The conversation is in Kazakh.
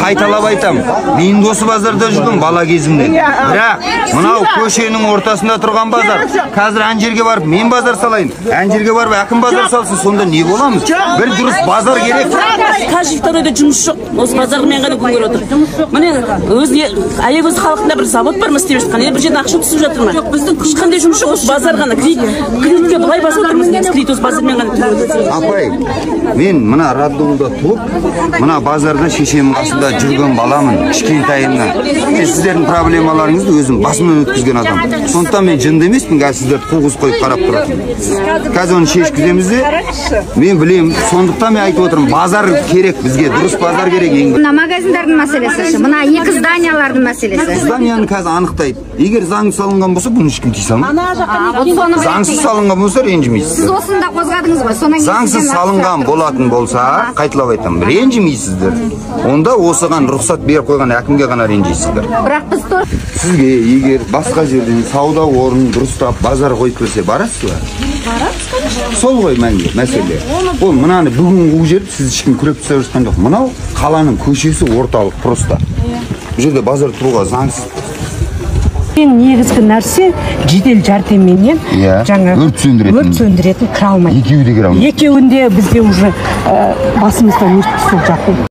қайталап айтам. Мен досы базарда жүрдім бала кезімде. Бірақ мынау көшенің ортасында тұрған базар. Қазір ан жерге барып мен базар салайын. Ан жерге барып әкім базар салсын, сонда не боламыз? Бір дұрыс базар керек. Каждый второйда жұмыс жоқ. Осы базарға мен ғана күн көріп отыр. Міне өзіне Аягөз халқында бір завод бар ма істеп жатқан. Бір жерден ақша түсіп жатыр ма? Біздің ешқандай жұмыс жоқ. Осы базар ғана кредитке былай басып отырмыз. Кредит осы базармен ғана. Апай, мен мына роддомда туып, мына базарда шешемнің қасында жүрген баламын, кішкентайымнан. Мен сіздердің проблемаларыңызды өзім басымнан өткізген адам. Сондықтан мен жынды емеспін, сіздерді қоғыз қойып қарап тұратын. Қазір оны шешкіземіз де, мен білемін, сондықтан мен айтып отырмын, базар керек бізге, дұрыс базар керек. Мына магазиндардың мәселесі, мына екі зданиялардың мәселесі. Зданияны қазір анықтайды. Егер заң салынған болса, бұны ешкім тиісе алмайды. Заңсыз салынған болса, ренжімейсіз. Сіз осында қозғадыңыз ғой. Заңсыз салынған болатын болса, қайталап айтам, ренжімейсіздер. Онда осыған рұқсат беріп қойған әкімге ғана ренжейсіздер. Бірақ біз сізге егер басқа жерден сауда орнын дұрыстап базар қойып берсе, барасыз ба? Барасыз. Сол ғой мәселе. Ол мынаны бүгін қуып жерді сіз ешкім күреп тастап жатқан жоқ. Мынау қаланың көшесі орталық просто. Бұл жерде базар тұруға заңсыз. Ең негізгі нәрсе жедел жәрдемменен жаңа өрт сөндіретін кіре алмайды. Екеуі де кіре алмайды. Екеуінде бізде уже басымыздан өрт түсіп жатыр.